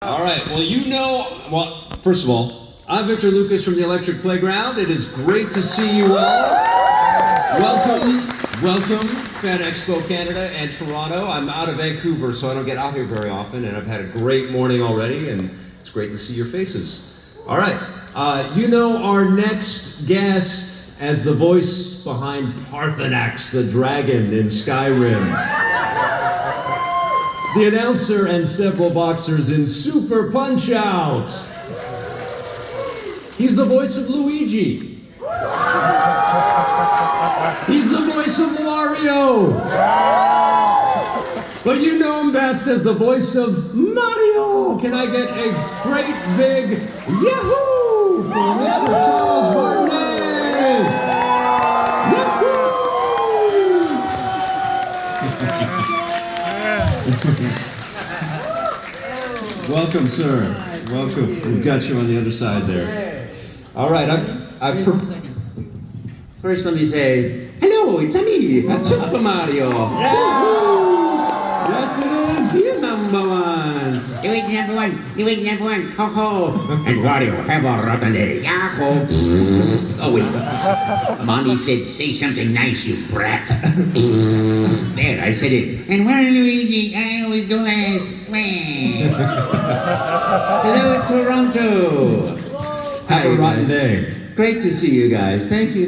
All right, well, first of all, I'm Victor Lucas from the Electric Playground. It is great to see you all. Welcome, Fan Expo Canada and Toronto. I'm out of Vancouver, so I don't get out here very often, and I've had a great morning already, and it's great to see your faces. All right, our next guest as the voice behind Parthenax, the dragon in Skyrim. The announcer and several boxers in Super Punch-Out! He's the voice of Luigi! He's the voice of Wario! But you know him best as the voice of Mario! Can I get a great big Yahoo! For Mr. Charles Martinet! Yahoo! Welcome, sir. Welcome. We've got you on the other side there. All right, I've First, let me say, hello, it's me, Super Mario. Yes, it is. You're number one. You ain't number one. You ain't number one. Ho ho. And Wario, have a rotten day. Yahoo. Oh wait. Mommy said, say something nice, you brat. There, I said it. And where are Luigi? I always go last. Hello, Toronto. Have a rotten day. Great to see you guys. Thank you.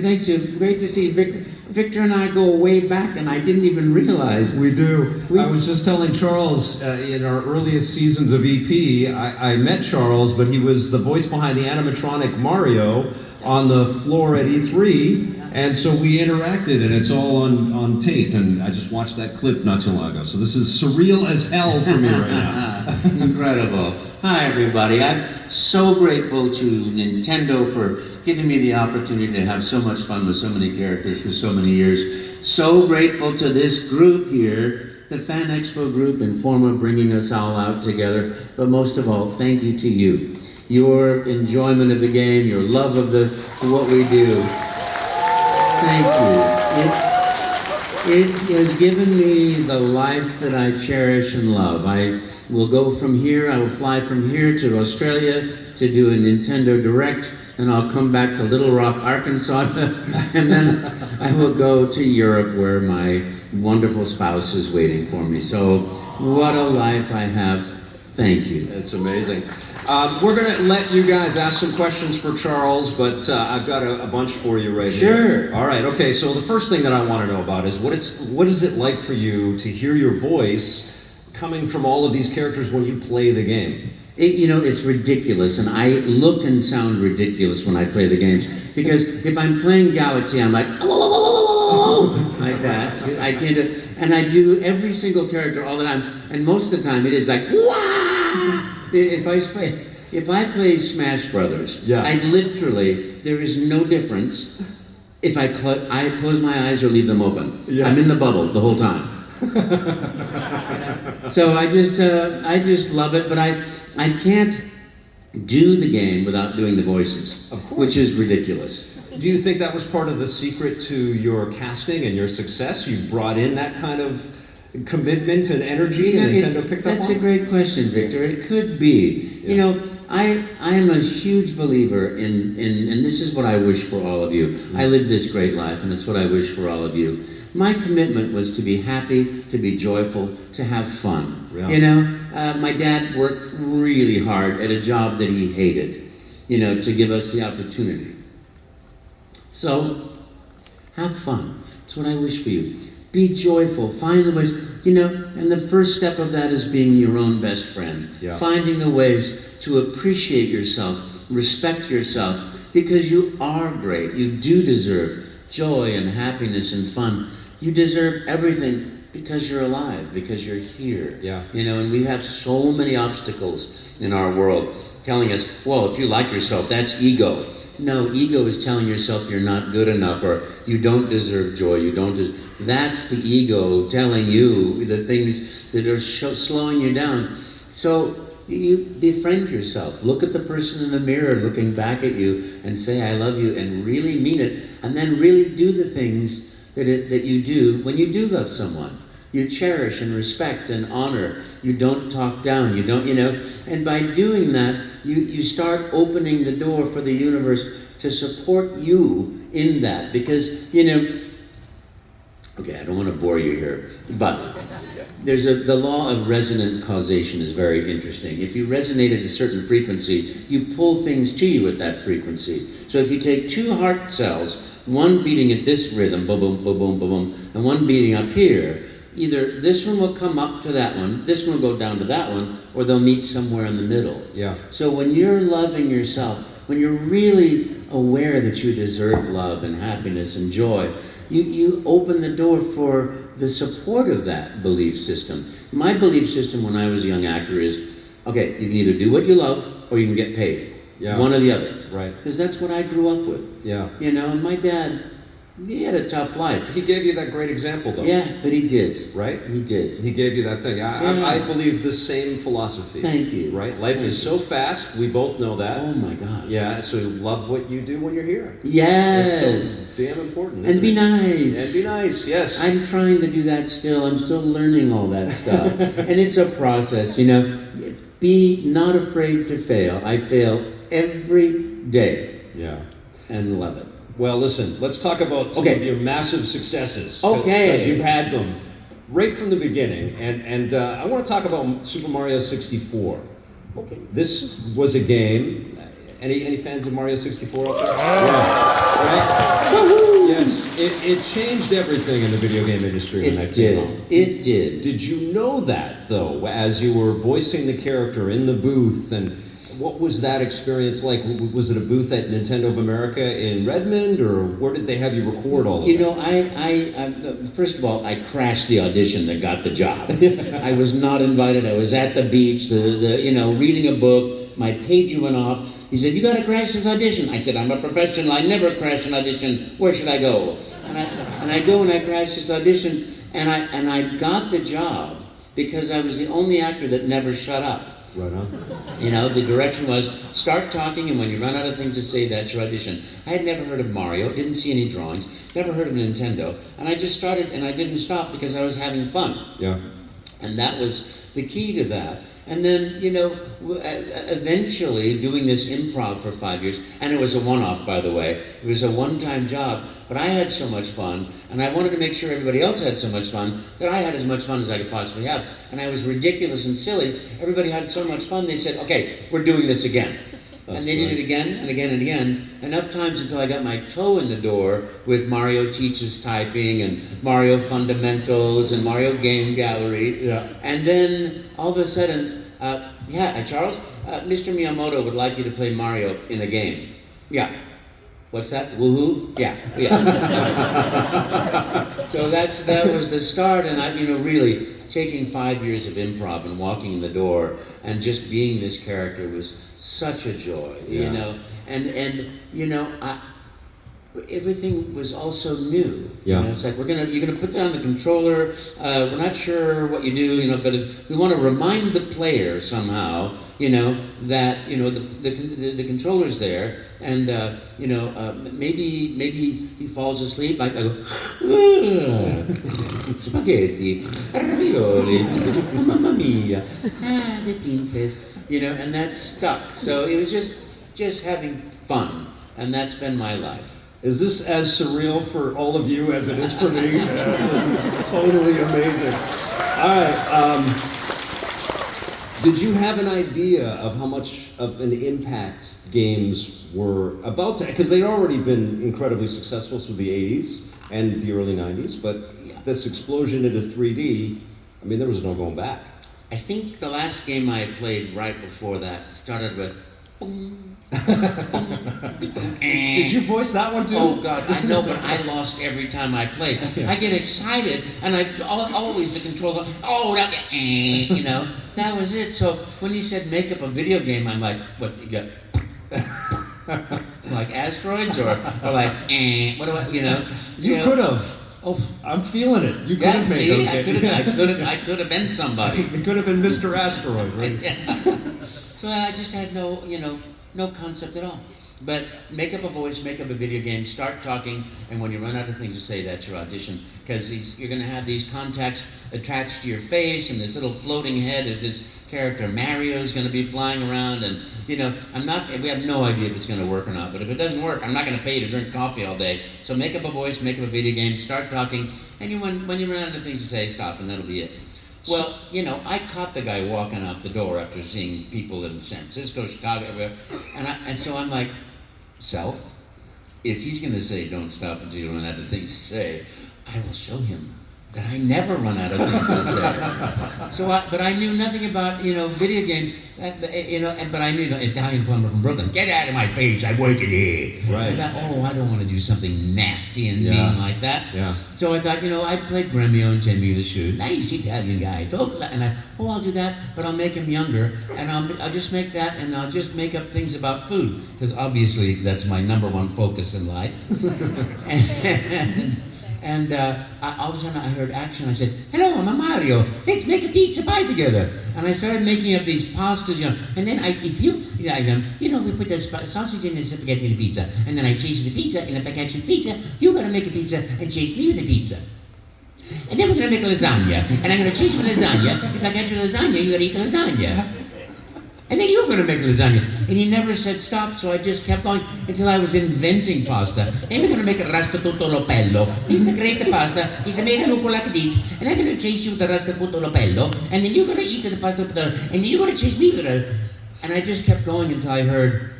Great to see you. Victor and I go way back, and I didn't even realize. We do. I was just telling Charles, in our earliest seasons of EP, I met Charles, but he was the voice behind the animatronic Mario on the floor at E3, and so we interacted, and it's all on tape, and I just watched that clip not too long ago. So this is surreal as hell for me right now. Incredible. Hi, everybody. I'm so grateful to Nintendo for giving me the opportunity to have so much fun with so many characters for so many years. So grateful to this group here, the Fan Expo group, and Forma bringing us all out together. But most of all, thank you to you. Your enjoyment of the game, your love of what we do. Thank you. It has given me the life that I cherish and love. I will fly from here to Australia to do a Nintendo Direct, and I'll come back to Little Rock, Arkansas, and then I will go to Europe where my wonderful spouse is waiting for me. So what a life I have. Thank you. It's amazing. We're going to let you guys ask some questions for Charles, but I've got a bunch for you right here. Sure. All right, okay, so the first thing that I want to know about is what is it like for you to hear your voice coming from all of these characters when you play the game? It's ridiculous, and I look and sound ridiculous when I play the games, because if I'm playing Galaxy, I'm like, oh, like that. I can't do, and I do every single character all the time, and most of the time it is like, wah! If I play Smash Brothers, I literally, there is no difference if I close my eyes or leave them open. Yeah. I'm in the bubble the whole time. So I just love it, but I can't do the game without doing the voices, which is ridiculous. Do you think that was part of the secret to your casting and your success? You brought in that kind of commitment and energy, and Nintendo picked up on? That's a great question, Victor. It could be. Yeah. I am a huge believer in and this is what I wish for all of you. Mm-hmm. I live this great life, and it's what I wish for all of you. My commitment was to be happy, to be joyful, to have fun. Yeah. My dad worked really hard at a job that he hated, to give us the opportunity. So, have fun. That's what I wish for you. Be joyful. Find the ways, and the first step of that is being your own best friend. Yeah. Finding the ways to appreciate yourself, respect yourself, because you are great. You do deserve joy and happiness and fun. You deserve everything because you're alive, because you're here. Yeah. And we have so many obstacles in our world telling us, well, if you like yourself, that's ego. No, ego is telling yourself you're not good enough, or you don't deserve joy, that's the ego telling you the things that are slowing you down. So you befriend yourself. Look at the person in the mirror looking back at you and say, I love you, and really mean it, and then really do the things that you do when you do love someone. You cherish and respect and honor. You don't talk down. You don't, and by doing that, you start opening the door for the universe to support you in that. Because, okay, I don't want to bore you here, but the law of resonant causation is very interesting. If you resonate at a certain frequency, you pull things to you at that frequency. So if you take two heart cells, one beating at this rhythm, boom, boom, boom, boom, boom, boom, and one beating up here, either this one will come up to that one, this one will go down to that one, or they'll meet somewhere in the middle. Yeah. So when you're loving yourself, when you're really aware that you deserve love and happiness and joy, you open the door for the support of that belief system. My belief system when I was a young actor is, okay, you can either do what you love or you can get paid. Yeah. One or the other. Right. Because that's what I grew up with. Yeah. And my dad, he had a tough life. He gave you that great example, though. Yeah, but he did. Right? He did. He gave you that thing. I believe the same philosophy. Thank you. Right? Life is so fast. We both know that. Oh my God. Yeah, so love what you do when you're here. Yes. It's so damn important. And be nice. And be nice, yes. I'm trying to do that still. I'm still learning all that stuff. And it's a process, Be not afraid to fail. I fail every day. Yeah. And love it. Well, listen, let's talk about some of your massive successes. Okay. Because you've had them right from the beginning. And I want to talk about Super Mario 64. Okay. This was a game. Any fans of Mario 64 out there? Yeah. Right? Woohoo! Yes. It changed everything in the video game industry when that came out. It did. Did you know that, though, as you were voicing the character in the booth? And what was that experience like? Was it a booth at Nintendo of America in Redmond, or where did they have you record all of that? I first of all, I crashed the audition that got the job. I was not invited. I was at the beach, reading a book. My pager went off. He said, "You got to crash this audition." I said, "I'm a professional. I never crash an audition. Where should I go?" And I go and I crash this audition, and I got the job because I was the only actor that never shut up. Right on. The direction was start talking, and when you run out of things to say, that's your audition. I had never heard of Mario, didn't see any drawings, never heard of Nintendo, and I just started, and I didn't stop because I was having fun. Yeah. And that was the key to that. And then, eventually doing this improv for 5 years, and it was a one-off, by the way. It was a one-time job, but I had so much fun, and I wanted to make sure everybody else had so much fun that I had as much fun as I could possibly have. And I was ridiculous and silly. Everybody had so much fun, they said, "Okay, we're doing this again." And they did it again and again and again, enough times until I got my toe in the door with Mario Teaches Typing and Mario Fundamentals and Mario Game Gallery. Yeah. And then all of a sudden, Charles, Mr. Miyamoto would like you to play Mario in a game. Yeah. What's that? Woohoo? Yeah. So that was the start, and I, really taking 5 years of improv and walking in the door and just being this character was such a joy, everything was also new. Yeah. It's like you're gonna put down the controller. We're not sure what you do, but we want to remind the player somehow, that the controller's there, and maybe he falls asleep. I go, spaghetti, ravioli, mamma mia, the princess, and that stuck. So it was just having fun, and that's been my life. Is this as surreal for all of you as it is for me? This is totally amazing. All right. Did you have an idea of how much of an impact games were about to? Because they'd already been incredibly successful through the 80s and the early 90s, but this explosion into 3D, there was no going back. I think the last game I played right before that started with Did you voice that one too? Oh God, I know, but I lost every time I played. I get excited, and I always the controller. Oh, that was it. So when you said make up a video game, I'm like, what? You got like asteroids or like what do I? You could have. Oh, I'm feeling it. You could have made those games. I could have been somebody. You could have been Mr. Asteroid, right? So I just had no, no concept at all. But make up a voice, make up a video game, start talking, and when you run out of things to say, that's your audition. Because you're going to have these contacts attached to your face, and this little floating head of this character Mario is going to be flying around, and we have no idea if it's going to work or not. But if it doesn't work, I'm not going to pay you to drink coffee all day. So make up a voice, make up a video game, start talking, and when you run out of things to say, stop, and that'll be it. Well, I caught the guy walking out the door after seeing people in San Francisco, Chicago, everywhere, and so I'm like, self, if he's going to say don't stop until you run out of things to say, I will show him that I never run out of things to say. But I knew nothing about, video games, but I knew, Italian plumber from Brooklyn, get out of my face, I'm working here. Right. I thought, I don't want to do something nasty and mean like that. Yeah. So I thought, I played Gremio and Timmy the Shoe, nice Italian guy, and I'll do that, but I'll make him younger, and I'll just make that, and I'll just make up things about food, because obviously that's my number one focus in life. And all of a sudden I heard action. I said, hello, I'm Mario. Let's make a pizza pie together. And I started making up these pastas, And then we put the sausage in the spaghetti in the pizza. And then I chase the pizza in a package of pizza. You're going to make a pizza and chase me with the pizza. And then we're going to make a lasagna. And I'm going to chase the lasagna. If I catch the lasagna, you're going to eat the lasagna. And then you're going to make lasagna. And he never said stop, so I just kept going until I was inventing pasta. Then we're going to make a rasta tutto lopello. It's a great pasta. It's made look like this. And I'm going to chase you with the rasta tutto lopello. And then you're going to eat the pasta. And then you're going to chase me with it. And I just kept going until I heard,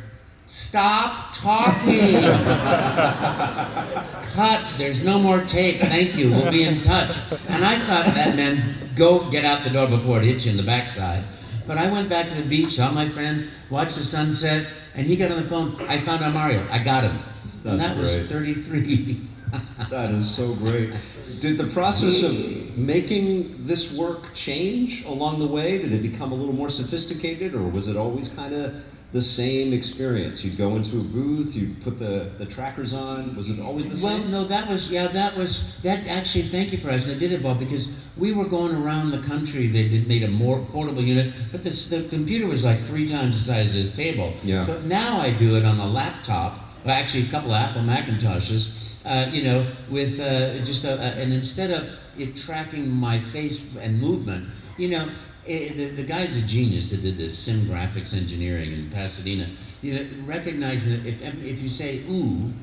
stop talking. Cut. There's no more tape. Thank you. We'll be in touch. And I thought that meant go get out the door before it hits you in the backside. But I went back to the beach, saw my friend, watched the sunset, and he got on the phone. I found out Mario. I got him. And that was 33. That is so great. Did the process of making this work change along the way? Did it become a little more sophisticated, or was it always kind of the same experience? You'd go into a booth, you'd put the trackers on. Was it always the same? Well, no, that actually, thank you, President, did evolve, because we were going around the country. They made a more portable unit, but the computer was like 3 times the size of this table. Yeah. So now I do it on a laptop, well, actually a couple of Apple Macintoshes, with and instead of it tracking my face and movement, the guy's a genius that did this sim graphics engineering in Pasadena. Recognizing that if you say ooh,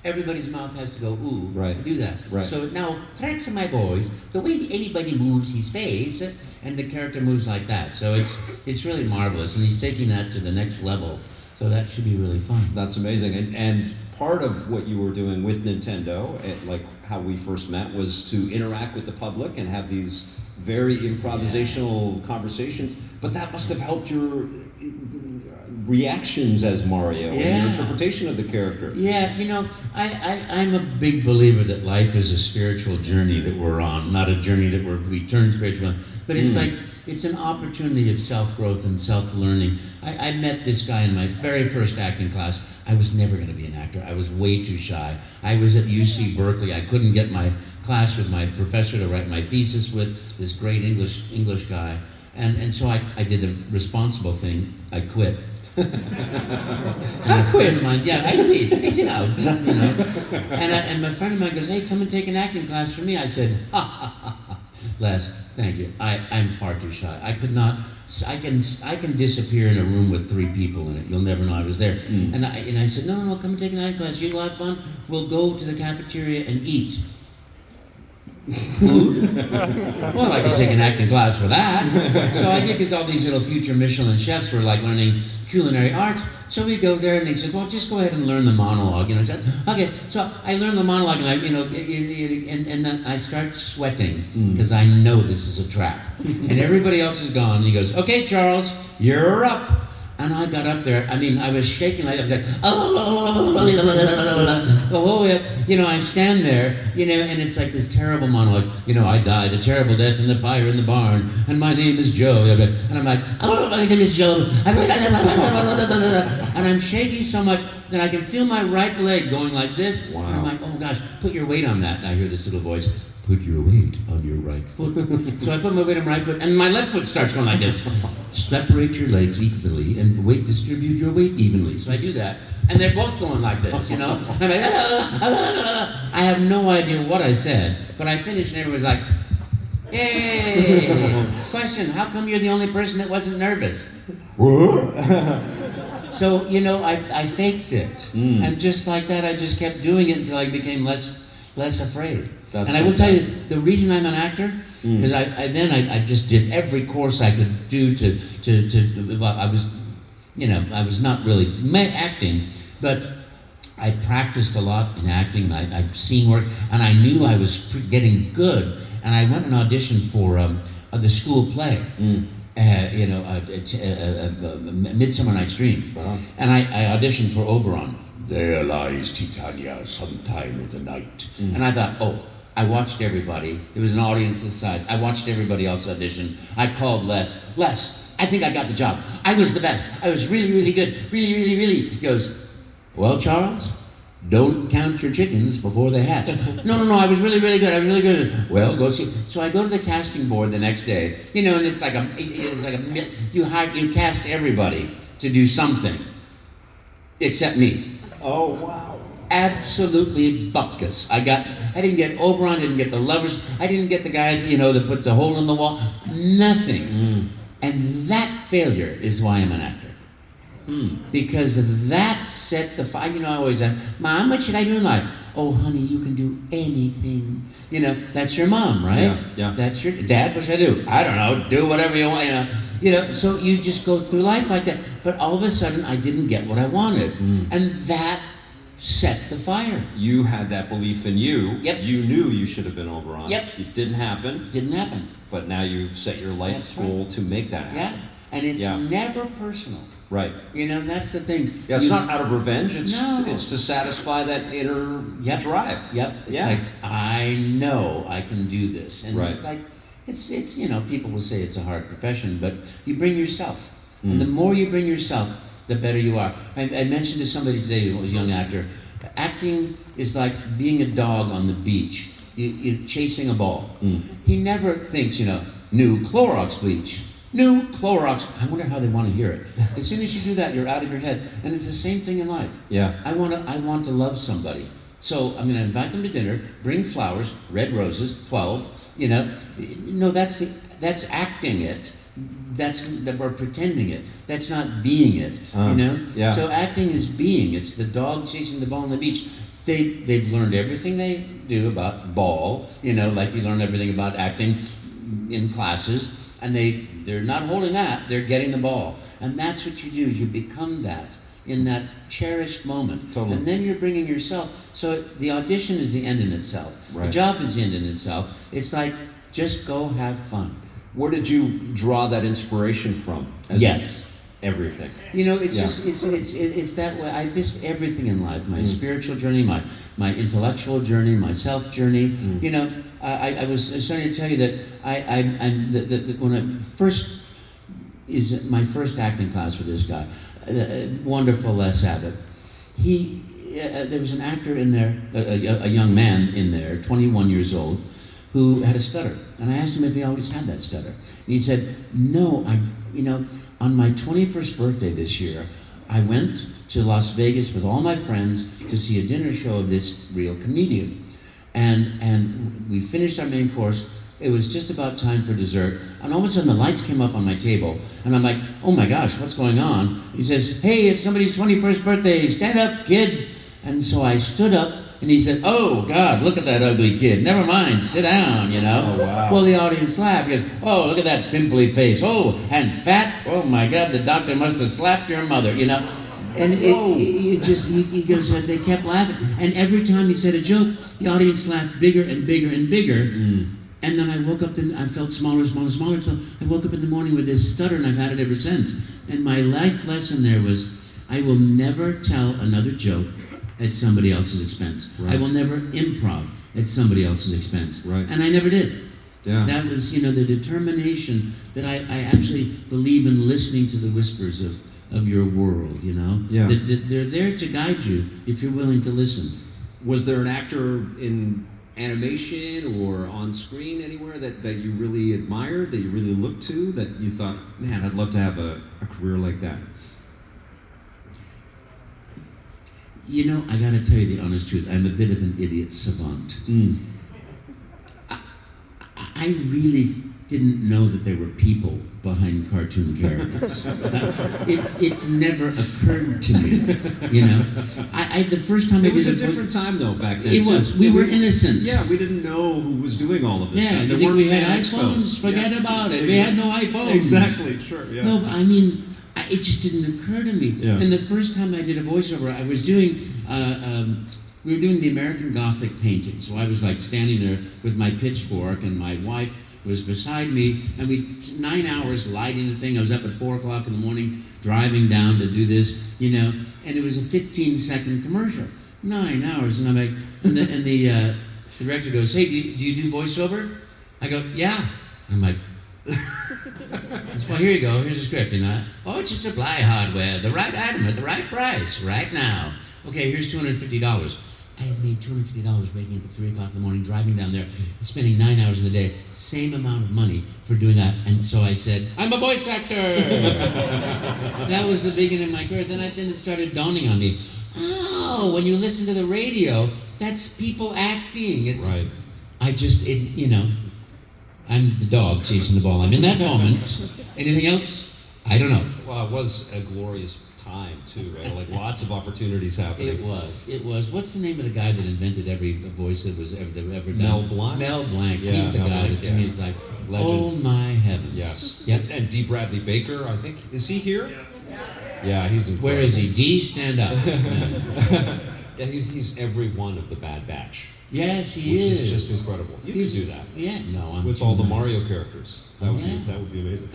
everybody's mouth has to go ooh right. to do that. Right. So now tracks my voice, the way anybody moves his face, and the character moves like that. So it's really marvelous, and he's taking that to the next level. So that should be really fun. That's amazing. And part of what you were doing with Nintendo, like how we first met, was to interact with the public and have these very improvisational conversations. But that must have helped your reactions as Mario and your interpretation of the character. Yeah, I'm a big believer that life is a spiritual journey that we're on, not a journey that we turn spiritual. But it's like, it's an opportunity of self-growth and self-learning. I met this guy in my very first acting class. I was never going to be an actor. I was way too shy. I was at UC Berkeley. I couldn't get my class with my professor to write my thesis with, this great English guy. And so I did the responsible thing. I quit. I quit. I quit. It's enough. And my friend of mine goes, hey, come and take an acting class from me. I said, Les, thank you. I'm far too shy. I could not. I can disappear in a room with 3 people in it. You'll never know I was there. And I said, no, come and take an acting class. You'll have fun. We'll go to the cafeteria and eat. Food? Well, I could take an acting class for that. So I did, because all these little future Michelin chefs were like learning culinary arts. So we go there, and they said, well, just go ahead and learn the monologue. I said, okay. So I learned the monologue, and and then I start sweating, because I know this is a trap. And everybody else is gone. And he goes, okay, Charles, you're up. And I got up there. I was shaking like that. I stand there, and it's like this terrible monologue. I died a terrible death in the fire in the barn, and my name is Joe. And I'm like, oh, my name is Joe. And I'm shaking so much that I can feel my right leg going like this. Wow. And I'm like, oh gosh, put your weight on that. And I hear this little voice, put your weight on your right foot. So I put my weight on my right foot, and my left foot starts going like this. Separate your legs equally and distribute your weight evenly. So I do that, and they're both going like this, you know? I'm like, I have no idea what I said, but I finished, and everyone's like, yay! Question, how come you're the only person that wasn't nervous? So, you know, I faked it. And just like that, I just kept doing it until I became less afraid. That's and I will tell you, the reason I'm an actor, because I just did every course I could do well, I was not really acting, but I practiced a lot in acting. I've seen work, and I knew I was getting good. And I went and auditioned for the school play. Midsummer Night's Dream. Wow. And I auditioned for Oberon. There lies Titania sometime in the night. And I thought, oh, I watched everybody. It was an audience this size. I watched everybody else audition. I called Les. Les, I think I got the job. I was the best. I was really, really good. Really, really, really. He goes, well, Charles, don't count your chickens before they hatch. No, I was really, really good. I was really good. Well, go see. So I go to the casting board the next day, you know, and it's like you cast everybody to do something, except me. Oh, wow. Absolutely bupkis. I didn't get Oberon, didn't get the lovers, I didn't get the guy, you know, that put the hole in the wall. Nothing. And that failure is why I'm an actor. Because that set the fire. You know, I always ask, Mom, what should I do in life? Oh, honey, you can do anything. You know, that's your mom, right? Yeah. That's your dad. What should I do? I don't know. Do whatever you want. You know. So you just go through life like that. But all of a sudden, I didn't get what I wanted, and that set the fire. You had that belief in you. Yep. You knew you should have been Oberon. Yep. It didn't happen. Didn't happen. But now you've set your life goal to make that happen. Yeah. And it's never personal. Right. You know, that's the thing. Yeah, it's not out of revenge. It's No. it's to satisfy that inner drive. Yep. It's like, I know I can do this. And it's like, it's you know, people will say it's a hard profession, but you bring yourself. And the more you bring yourself, the better you are. I mentioned to somebody today who was a young actor, acting is like being a dog on the beach. You're chasing a ball. He never thinks, you know, new Clorox bleach. New Clorox. I wonder how they want to hear it. As soon as you do that, you're out of your head. And it's the same thing in life. Yeah. I want to love somebody. So I'm going to invite them to dinner, bring flowers, red roses, 12, you know. No, that's acting it. That we're pretending it. That's not being it, you know. Yeah. So acting is being. It's the dog chasing the ball on the beach. They've learned everything they do about ball, you know, like you learn everything about acting in classes. And they're not holding that, they're getting the ball. And that's what you do, you become that in that cherished moment. Totally. And then you're bringing yourself. So the audition is the end in itself. Right. The job is the end in itself. It's like, just go have fun. Where did you draw that inspiration from? Everything. You know, it's just, it's that way. Everything in life, my spiritual journey, my intellectual journey, my self journey, you know, I was starting to tell you that when I first, my first acting class with this guy, wonderful Les Abbott. There was an actor in there, a young man in there, 21 years old, who had a stutter. And I asked him if he always had that stutter. And he said, no, on my 21st birthday this year, I went to Las Vegas with all my friends to see a dinner show of this real comedian. And we finished our main course. It was just about time for dessert. And all of a sudden the lights came up on my table. And I'm like, oh my gosh, what's going on? He says, hey, it's somebody's 21st birthday. Stand up, kid. And so I stood up. And he said, oh, God, look at that ugly kid. Never mind, sit down, you know. Oh, wow. Well, the audience laughed. He goes, oh, look at that pimply face. Oh, and fat. Oh, my God, the doctor must have slapped your mother, you know. And he goes, they kept laughing. And every time he said a joke, the audience laughed bigger and bigger and bigger. And then I woke up, I felt smaller, smaller. So I woke up in the morning with this stutter, and I've had it ever since. And my life lesson there was, I will never tell another joke at somebody else's expense. Right. I will never improv at somebody else's expense. Right. And I never did. Yeah. That was, the determination that I actually believe in listening to the whispers of your world, Yeah. That they're there to guide you if you're willing to listen. Was there an actor in animation or on screen anywhere that you really admired, that you really looked to, that you thought, man, I'd love to have a career like that? You know, I gotta tell you the honest truth. I'm a bit of an idiot savant. I really didn't know that there were people behind cartoon characters. It never occurred to me, you know. The first time it was a different time though back then. It was. We were innocent. Yeah, we didn't know who was doing all of this. Yeah, stuff. you think we had iPhones? Forget about it. We had no iPhones. Exactly. Sure. Yeah. No, but I mean, it just didn't occur to me. Yeah. And the first time I did a voiceover, I was doing. We were doing the American Gothic painting, so I was like standing there with my pitchfork, and my wife was beside me, and 9 hours lighting the thing. I was up at 4 o'clock in the morning, driving down to do this, you know, and it was a 15-second commercial. 9 hours, and I'm like, and the director goes, "Hey, do you do voiceover?" I go, "Yeah." I'm like, "Well, here you go. Here's the script." And "Oh, it's supply hardware, the right item at the right price, right now. Okay, here's $250. I had made $250 waking up at 3 o'clock in the morning, driving down there, spending 9 hours in the day, same amount of money for doing that. And so I said, "I'm a voice actor." That was the beginning of my career. Then it started dawning on me. Oh, when you listen to the radio, that's people acting. It's, right. You know, I'm the dog chasing the ball. I'm in that moment. Anything else? I don't know. Well, it was a glorious time too, right? Like lots of opportunities happening. It was. What's the name of the guy that invented every voice that was ever done? Mel Blanc. Mel Blanc. Yeah, He's the Mel guy Blanc, that to me is like, legend. Oh my heavens. Yes. Yep. And D. Bradley Baker, I think, is he here? Yeah, he's incredible. Where is he? D, stand up. Yeah, he's every one of the Bad Batch. Yes, he which is. is just incredible. You could do that. Yeah, no, I'm with too all the nice. Mario characters. That would be amazing.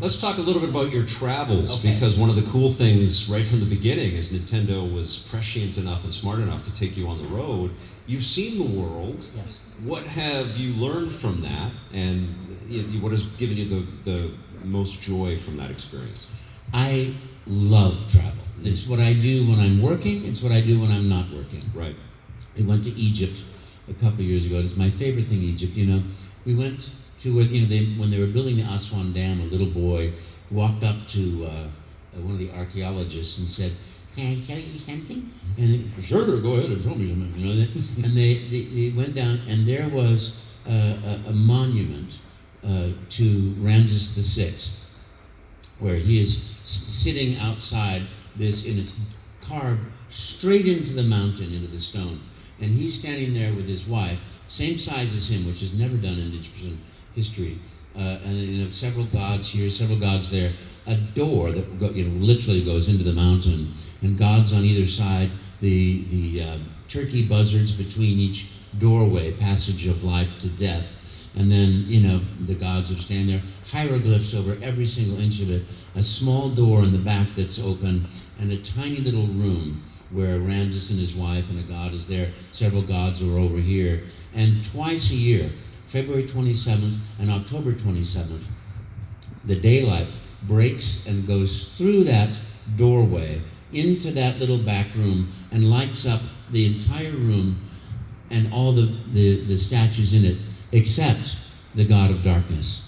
Let's talk a little bit about your travels, Okay. because one of the cool things right from the beginning is Nintendo was prescient enough and smart enough to take you on the road. You've seen the world. Yes. What have you learned from that, and what has given you the most joy from that experience? I love travel. It's what I do when I'm working. It's what I do when I'm not working. Right. We went to Egypt a couple of years ago. It's my favorite thing, Egypt. You know, we went to where, you know, when they were building the Aswan Dam, a little boy walked up to one of the archaeologists and said, "Can I show you something?" And sure, go ahead and show me something. You know, and they went down, and there was a monument to Ramses VI, where he is sitting outside this, and it's carved straight into the mountain, into the stone. And he's standing there with his wife, same size as him, which is never done in Egyptian history. And you know, several gods here, several gods there. A door that literally goes into the mountain, and gods on either side. The turkey buzzards between each doorway, passage of life to death. And then, you know, the gods are standing there, hieroglyphs over every single inch of it, a small door in the back that's open, and a tiny little room where Ramses and his wife and a god is there. Several gods are over here. And twice a year, February 27th and October 27th, the daylight breaks and goes through that doorway into that little back room and lights up the entire room and all the statues in it, except the god of darkness.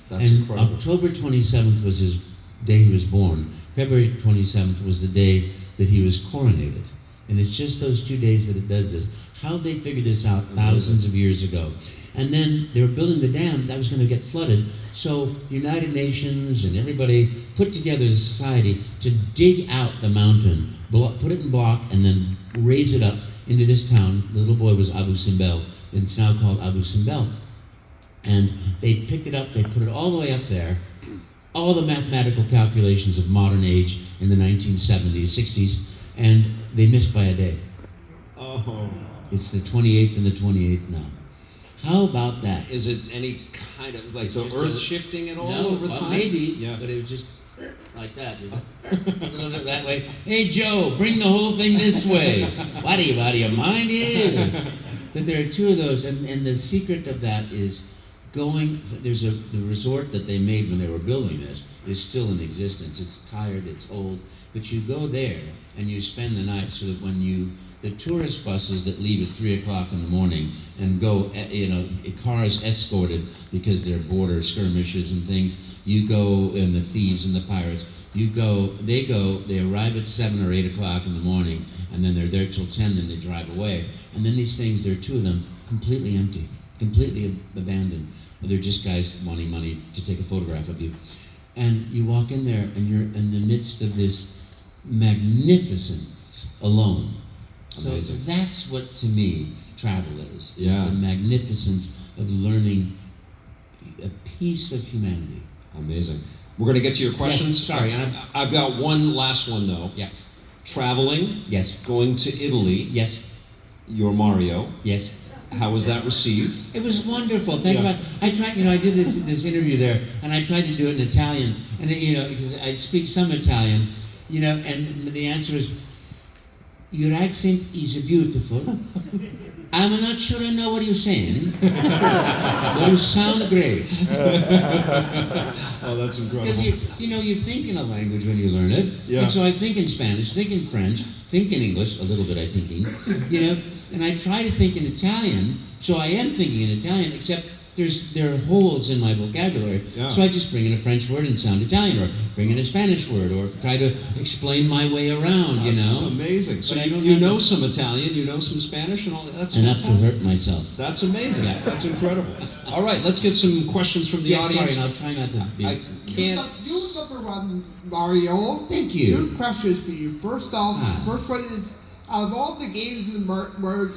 That's and incredible. October 27th was his day he was born. February 27th was the day that he was coronated. And it's just those 2 days that it does this. How they figured this out thousands of years ago. And then they were building the dam that was going to get flooded. So the United Nations and everybody put together a society to dig out the mountain, put it in block, and then raise it up into this town. The little boy was Abu Simbel. It's now called Abu Simbel. And they picked it up, they put it all the way up there. All the mathematical calculations of modern age in the 1970s, 60s, and they missed by a day. Oh. It's the 28th and the 28th now. How about that? Is it any kind of like the Just Earth shifting at all No, over well, time? maybe, Yeah. but it was just like that. Just a little bit that way. Hey Joe, bring the whole thing this way. What do you mind here? But there are two of those, and the secret of that is the resort that they made when they were building this is still in existence. It's tired, it's old, but you go there and you spend the night so that the tourist buses that leave at 3 o'clock in the morning and go, cars escorted because they're border skirmishes and things, you go, and the thieves and the pirates, they arrive at 7 or 8 o'clock in the morning, and then they're there till 10, then they drive away. And then these things, there are two of them, completely empty, completely abandoned. They're just guys wanting money to take a photograph of you. And you walk in there, and you're in the midst of this magnificence alone. Amazing. So that's what, to me, travel is Yeah. the magnificence of learning a piece of humanity. Amazing. We're going to get to your questions. Yes, sorry, I've got one last one, though. Yeah. Traveling. Yes. Going to Italy. Yes. Your Mario. Yes. How was that received? It was wonderful. I tried, I did this interview there, and I tried to do it in Italian, and because I speak some Italian, and the answer is, your accent is beautiful. I'm not sure I know what you're saying, but you sound great. Oh, that's incredible. Because you think in a language when you learn it. Yeah. And so I think in Spanish, think in French, think in English, a little bit I thinking, and I try to think in Italian, so I am thinking in Italian, except there are holes in my vocabulary. Yeah. So I just bring in a French word and sound Italian, or bring in a Spanish word, or try to explain my way around, That's amazing. So But I don't you have know this- some Italian, you know some Spanish, and all that. That's enough fantastic. to hurt myself. That's amazing. Yeah. That's incredible. All right, let's get some questions from the Yeah, audience. sorry, and I'll try not to be... I can't. You number one, Mario. Thank you. Two questions for you. First off, first one is, out of all the games in Mario,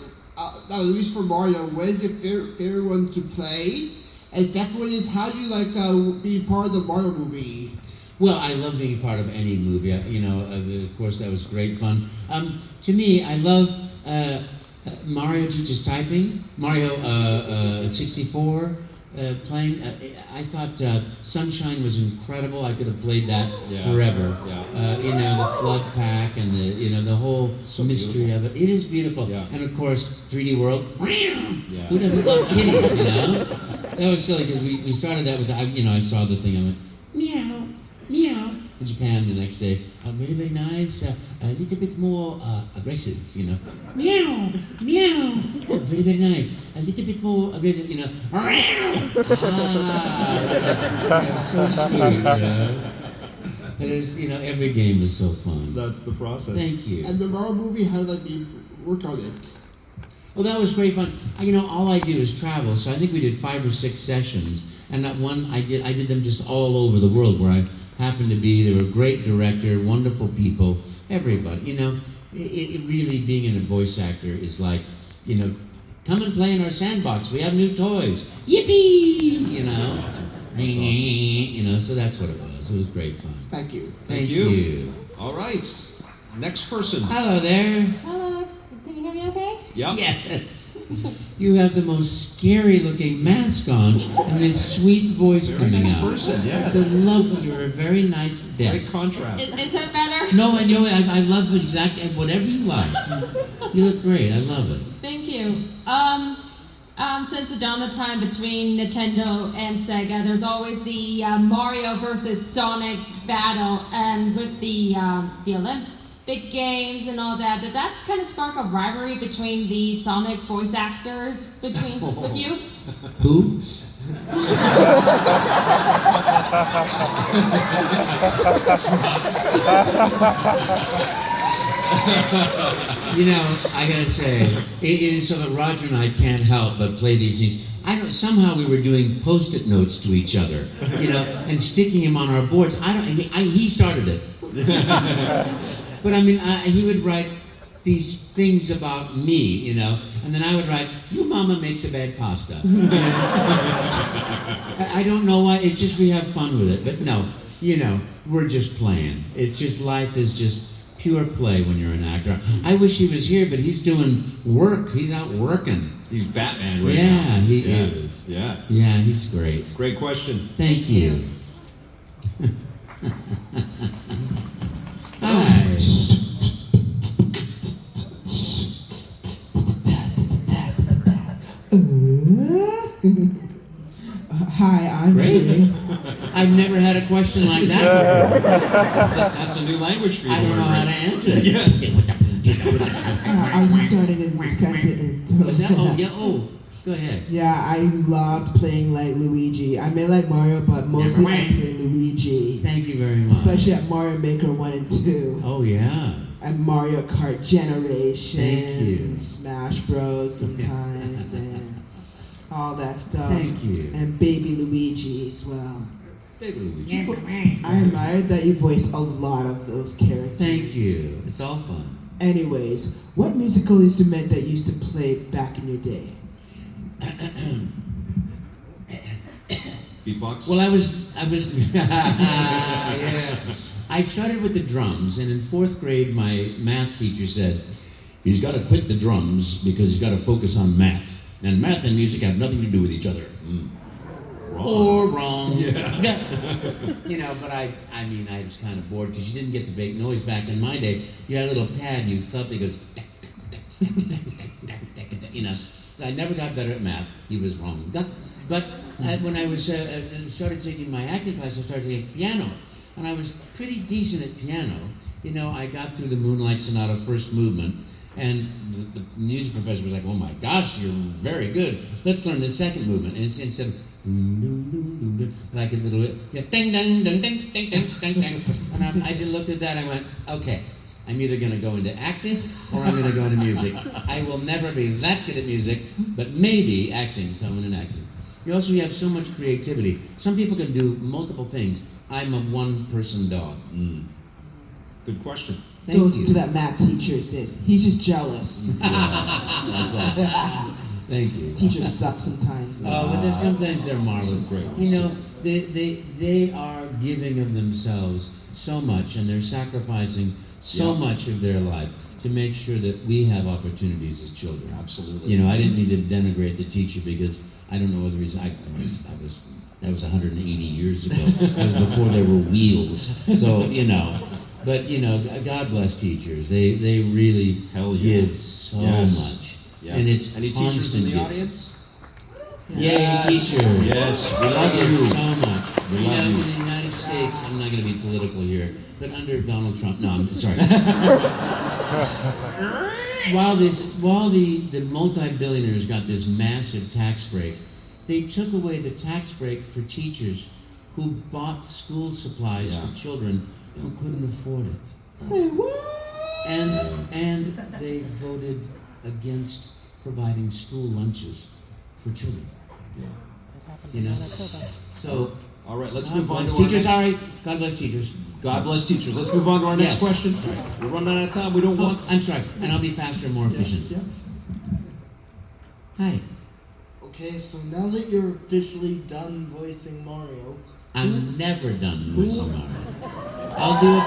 that was released for Mario, what is your favorite one to play? And second one is, how do you like being part of the Mario movie? Well, I love being a part of any movie. Of course, that was great fun. To me, I love Mario teaches typing. Mario 64 playing. I thought Sunshine was incredible. I could have played that forever. Yeah. The flood pack and the whole So mystery beautiful. of it. It is beautiful. Yeah. And of course, 3D World. Yeah. Who doesn't love kitties? That was silly because we started that with I saw the thing. I went meow meow. In Japan the next day, very very nice. A little bit more aggressive. Meow meow. Very very nice. A little bit more aggressive. So sweet. It is, every game is so fun. That's the process. Thank you. And the Mario movie, how did you work on it? Well, that was great fun. All I do is travel, so I think we did 5 or 6 sessions, and that one I did them just all over the world where I happened to be. They were a great director, wonderful people, everybody. It really being a voice actor is like, come and play in our sandbox. We have new toys. Yippee! So that's what it was. It was great fun. Thank you. Thank you. All right. Next person. Hello there. Hello, can you hear me okay? Yep. Yes. You have the most scary looking mask on and this sweet voice Very coming nice out. person, yes. It's a lovely, you're a very nice deaf. Great contrast. Is it better? No, I know, I love exactly whatever you like. You look great, I love it. Thank you. Since the dawn of time between Nintendo and Sega, there's always the Mario versus Sonic battle, and with the Olympic Games and all that, does that kind of spark a rivalry between the Sonic voice actors with you? Who? I gotta say, it is so that Roger and I can't help but play these things. Somehow we were doing Post-it notes to each other, and sticking them on our boards. He started it. But he would write these things about me, and then I would write, your mama makes a bad pasta. I don't know why, it's just we have fun with it. But no, we're just playing. It's just, life is just pure play when you're an actor. I wish he was here, but he's doing work. He's out working. He's Batman right now. Yeah, he is. Yeah. Yeah, he's great. Great question. Thank you. Hi. I'm Great. Jay. I've never had a question like that before. That's a new language for you. I don't know how to answer it. Yeah. I was just starting in Wisconsin. Was that? Oh, yeah. Oh, go ahead. Yeah, I loved playing like Luigi. I may like Mario, but mostly I play Luigi. Thank you very much. Especially at Mario Maker 1 and 2. Oh, yeah. And Mario Kart Generations. Thank you. And Smash Bros. Sometimes. And all that stuff. Thank you. And Baby Luigi as well. Baby Luigi. I admired that you voiced a lot of those characters. Thank you. It's all fun. Anyways, what musical instrument that you used to play back in your day? Beatbox? Well, I was, yeah. I started with the drums, and in 4th grade, my math teacher said, he's got to quit the drums because he's got to focus on math. And math and music have nothing to do with each other. Wrong. Or wrong. Yeah. You know, but I mean, I was kind of bored because you didn't get to make noise back in my day. You had a little pad and you felt it goes, you know. So I never got better at math. He was wrong. But when I was started taking my acting class, I started taking piano. And I was pretty decent at piano. You know, I got through the Moonlight Sonata first movement. And the music professor was like, oh my gosh, you're very good. Let's learn the second movement. And instead of like a little bit, yeah, ding, ding, ding, ding, ding, ding, ding, ding. And I just looked at that and I went, okay, I'm either going to go into acting or I'm going to go into music. I will never be that good at music, but maybe acting, so I'm in acting. You also have so much creativity. Some people can do multiple things. I'm a one-person dog. Good question. Thank Goes you. to that math teacher says, he's just jealous. That's awesome. Thank you. Teachers suck sometimes. Oh, but sometimes they're marvelous. Great. You know, they are giving of themselves so much, and they're sacrificing so much of their life to make sure that we have opportunities as children. Absolutely. You know, I didn't mean to denigrate the teacher because I don't know what the reason. That was 180 years ago. That was before there were wheels. So you know. But you know, God bless teachers. They really Hell yeah. give so Yes. much, Yes. and it's Any teachers in constant the giving. audience? Yay, teachers! Yes, we love you so much. We You love know, you. in the United States, I'm not going to be political here, but under Donald Trump, no, I'm sorry. while the multi-billionaires got this massive tax break, they took away the tax break for teachers who bought school supplies Yeah. for children who couldn't afford it. Say what? And they voted against providing school lunches for children. You know? So All right, let's God move on bless to our teachers. next. All right. God bless teachers. God bless teachers. Let's move on to our next Yes. question. We're running out of time. We don't want. I'm sorry, and I'll be faster and more efficient. Yeah. Hi. Okay, so now that you're officially done voicing Mario, I'm never done voicing Mario. I'll do it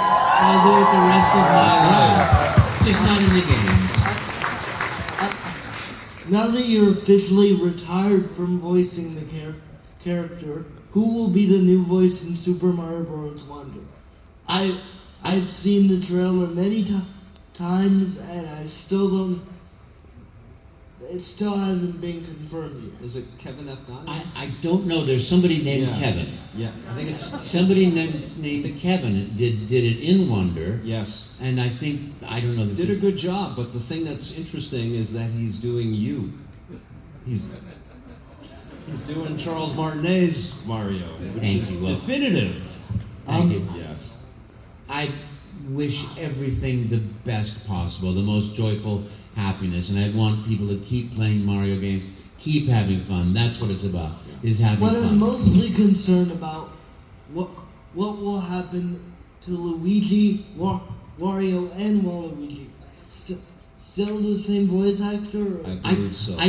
the rest of my life. Just not in the games. now that you're officially retired from voicing the character, who will be the new voice in Super Mario Bros. Wonder? I've seen the trailer many times, and I still don't. It still hasn't been confirmed yet. Is it Kevin F. Nani? I don't know. There's somebody named Yeah. Kevin. Yeah, I think it's. Somebody named Kevin did it in Wonder, Yes. and I think I don't know. Did a good job, but the thing that's interesting is that he's doing you. He's doing Charles Martinet's Mario, which Thank is you, Will. definitive. Thank you. Yes. I wish everything the best possible, the most joyful happiness, and I want people to keep playing Mario games, keep having fun. That's what it's about, is having What I'm fun. mostly concerned about, what will happen to Luigi, Wario, and Waluigi? Still the same voice actor? Or? I believe so. I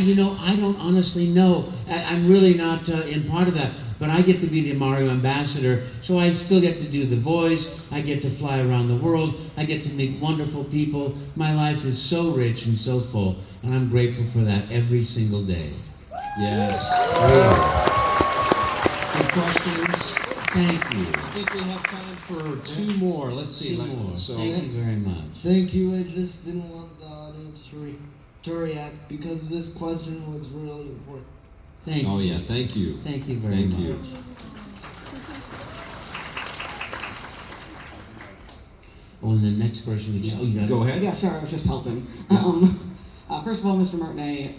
don't honestly know. I'm really not in part of that. But I get to be the Mario ambassador, so I still get to do the voice. I get to fly around the world. I get to meet wonderful people. My life is so rich and so full, and I'm grateful for that every single day. Yes. Really. Good questions. Thank you. I think we have time for two more. Let's see. Two more. So, Thank you very much. Thank you. I just didn't want the audience to react because this question was really important. Thank Oh you. yeah, thank you. Thank you very Thank much. you. Oh, and the next person, you got Go ahead. Yeah, sorry, I was just helping. First of all, Mr. Martinet,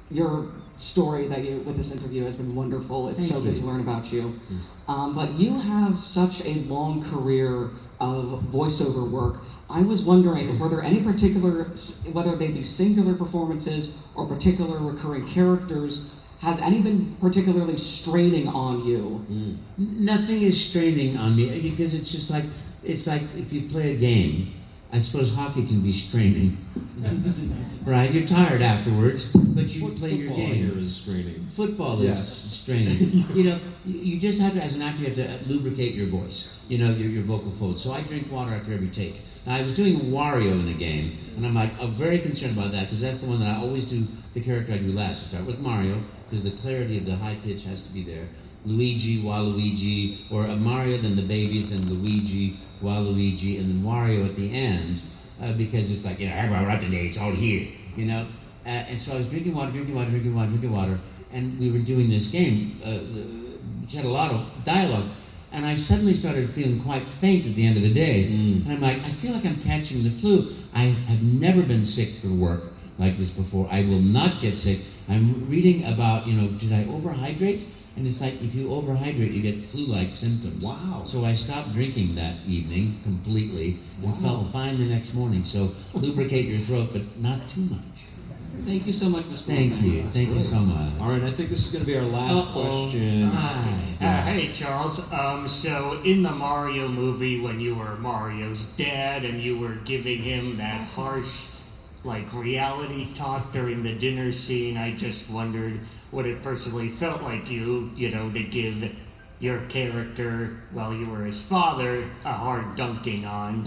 your story that you with this interview has been wonderful. It's Thank so good you. to learn about you. But you have such a long career of voiceover work. I was wondering, were there any particular, whether they be singular performances or particular recurring characters, has any been particularly straining on you? Nothing is straining on me because it's like if you play a game. I suppose hockey can be straining, right? You're tired afterwards, but you play your Football game. here is straining. Football Yeah. is straining. You just have to, as an actor, you have to lubricate your voice. Your vocal folds. So I drink water after every take. Now, I was doing Wario in a game, and I'm very concerned about that because that's the one that I always do. The character I do last. I start with Mario because the clarity of the high pitch has to be there. Luigi, Waluigi, or Mario, then the babies, then Luigi, Waluigi, and then Wario at the end, because it's like, it's all here, and so I was drinking water, and we were doing this game, which had a lot of dialogue, and I suddenly started feeling quite faint at the end of the day, and I'm like, I feel like I'm catching the flu. I have never been sick for work like this before. I will not get sick. I'm reading about, did I overhydrate? And it's like, if you overhydrate, you get flu-like symptoms. Wow. So I stopped drinking that evening completely and felt fine the next morning. So lubricate your throat, but not too much. Thank you so much, Mr. Thank Martinet. you. Thank you so much. All right, I think this is going to be our last Uh-oh. question. Hi. Yes. Hey Charles, so in the Mario movie when you were Mario's dad and you were giving him that harsh reality talk during the dinner scene, I just wondered what it personally felt like to give your character, while you were his father, a hard dunking on.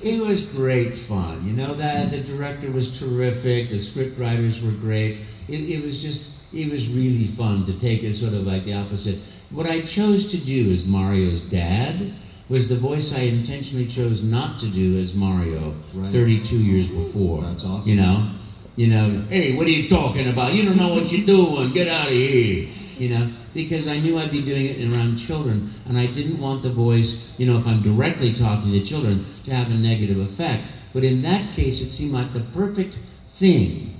It was great fun. That the director was terrific. The script writers were great. It was really fun to take it sort of like the opposite. What I chose to do as Mario's dad was the voice I intentionally chose not to do as Mario Right. 32 years before. That's awesome. Hey, what are you talking about? You don't know what you're doing. Get out of here. Because I knew I'd be doing it around children, and I didn't want the voice, if I'm directly talking to children, to have a negative effect. But in that case, it seemed like the perfect thing,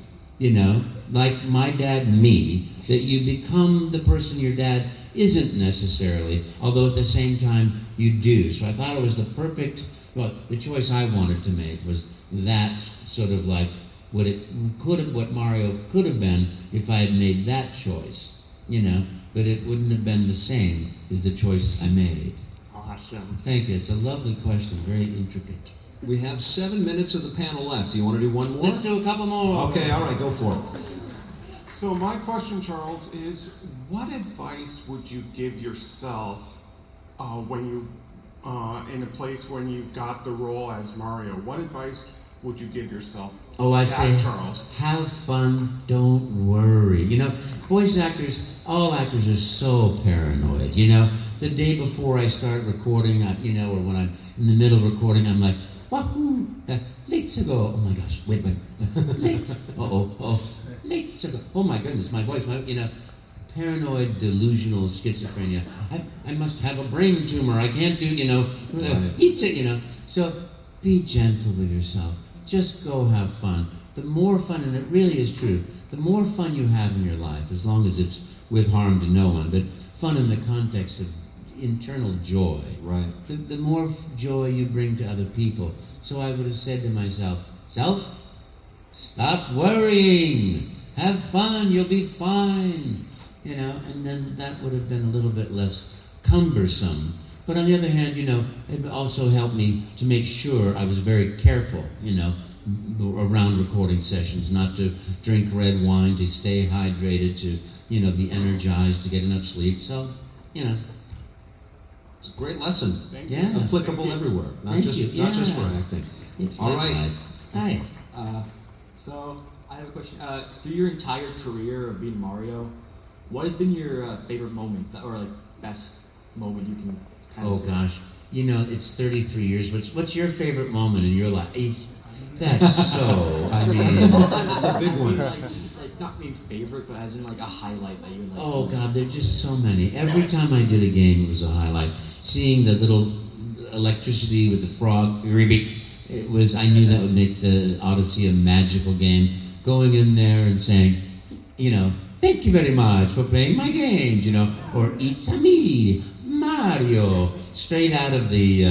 like my dad, me, that you become the person your dad isn't necessarily, although at the same time you do. So I thought it was the perfect, the choice I wanted to make was that sort of like what Mario could have been if I had made that choice, but it wouldn't have been the same as the choice I made. Awesome. Thank you. It's a lovely question, very intricate. We have 7 minutes of the panel left. Do you want to do one more? Let's do a couple more. Okay, all right, go for it. So my question, Charles, is what advice would you give yourself when you, in a place when you got the role as Mario? What advice would you give yourself? Oh, I'd say, Charles. have fun, don't worry. Voice actors, all actors are so paranoid. The day before I start recording, or when I'm in the middle of recording, I'm like, wahoo, let's go. Oh my gosh, wait. Let's, let's go. Oh my goodness, my voice, paranoid, delusional schizophrenia. I must have a brain tumor. I can't do, eat it, So be gentle with yourself. Just go have fun. The more fun, and it really is true, the more fun you have in your life, as long as it's with harm to no one, but fun in the context of internal joy. Right. The more joy you bring to other people. So I would have said to myself, stop worrying. Have fun, you'll be fine. And then that would have been a little bit less cumbersome. But on the other hand, it also helped me to make sure I was very careful, around recording sessions, not to drink red wine, to stay hydrated, to, be energized, to get enough sleep. So, It's a great lesson. yeah. Applicable everywhere, not Thank just you. not just for Yeah. acting. It's All not right. life. Hi. So I have a question. Through your entire career of being Mario, what has been your favorite moment, or best moment you can kind Oh of say? gosh. It's 33 years. What's your favorite moment in your life? That's so, I mean, That's a big one. Just not maybe favorite, but as in like a highlight that you would like? Oh God, there's just so many. Every time I did a game, it was a highlight. Seeing the little electricity with the frog, it was. I knew that would make the Odyssey a magical game. Going in there and saying, thank you very much for playing my games, or it's a me, Mario, straight out of the,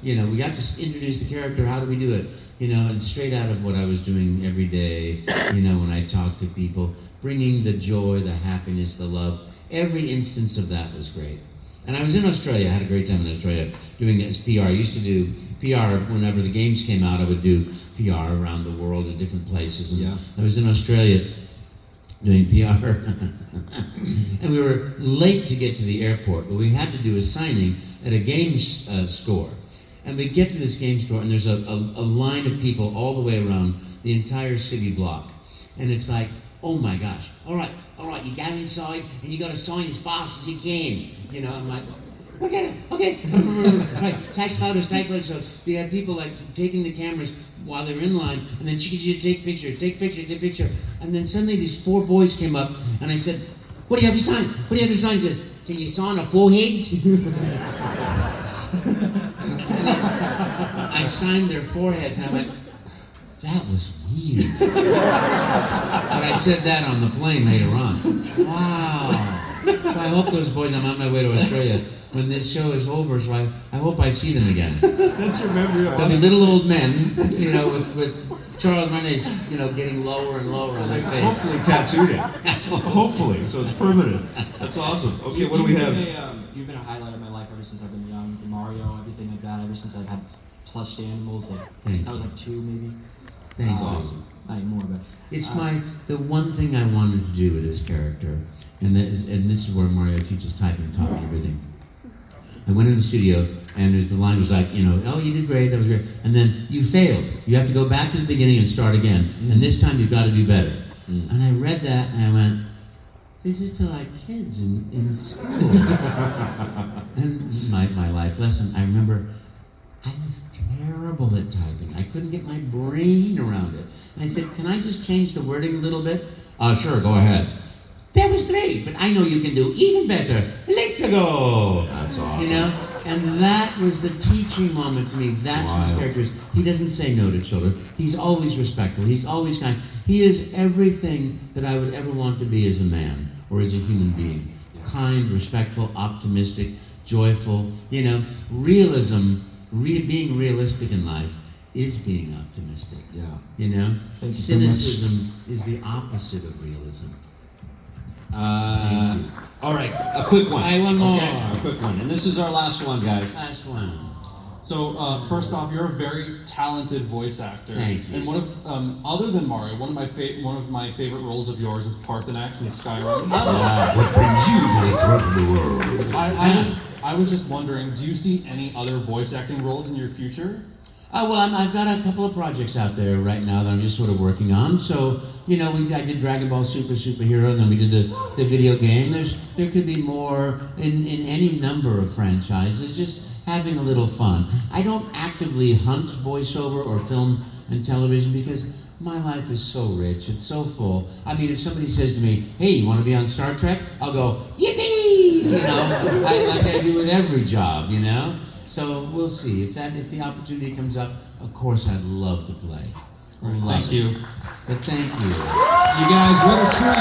we have to introduce the character. How do we do it? And straight out of what I was doing every day, when I talked to people, bringing the joy, the happiness, the love. Every instance of that was great. And I was in Australia. I had a great time in Australia doing it as PR. I used to do PR whenever the games came out. I would do PR around the world in different places. And I was in Australia doing PR. And we were late to get to the airport, but we had to do a signing at a games store. And we get to this game store, and there's a line of people all the way around the entire city block. And it's like, oh my gosh, all right, you got inside, and you got to sign as fast as you can. I'm like, okay. Right, take photos. So we had people like taking the cameras while they were in line, and then take picture. And then suddenly these 4 boys came up, and I said, what do you have to sign? He said, can you sign our foreheads? I signed their foreheads, and I went, that was weird. But I said that on the plane later on. Wow. So I hope those boys, I'm on my way to Australia, when this show is over, so I hope I see them again. That's your memory of They'll be little old men, with Charles Martinet, getting lower and lower on their face. Hopefully tattooed it. Hopefully, so it's permanent. That's awesome. Okay, what do we have? You've been a highlight of my life ever since I've been young. Mario, everything like that. Ever since I've had plushed animals, since I was like 2 maybe. Thanks. Awesome. Not anymore, but it's the one thing I wanted to do with this character, and this is where Mario teaches typing, talking, everything. I went in the studio, and the line was like, oh, you did great, that was great, and then you failed. You have to go back to the beginning and start again, and this time you've got to do better. And I read that, and I went, this is to like kids in school. And my life lesson, I remember I was terrible at typing. I couldn't get my brain around it. And I said, can I just change the wording a little bit? Sure, go ahead. That was great, but I know you can do even better. Let's go. That's awesome. And that was the teaching moment to me. That's what his character is. He doesn't say no to children. He's always respectful. He's always kind. He is everything that I would ever want to be as a man or as a human being. Kind, respectful, optimistic, joyful. Realism, being realistic in life is being optimistic. Yeah. Cynicism is the opposite of realism. All right, a quick one. One more. Okay, a quick one. And this is our last one, guys. Last one. So first off, you're a very talented voice actor. Thank you. And one of, other than Mario, one of my favorite roles of yours is Parthenax in Skyrim. What brings you to the throat of the world? I was just wondering, do you see any other voice acting roles in your future? Well, I've got a couple of projects out there right now that I'm just sort of working on. So, I did Dragon Ball Superhero, and then we did the video game. There could be more in any number of franchises, just having a little fun. I don't actively hunt voiceover or film and television because my life is so rich, it's so full. I mean, if somebody says to me, hey, you want to be on Star Trek? I'll go, yippee! Like I do with every job, So we'll see. If the opportunity comes up, of course I'd love to play. Thank you. But thank you. You guys, what a treat.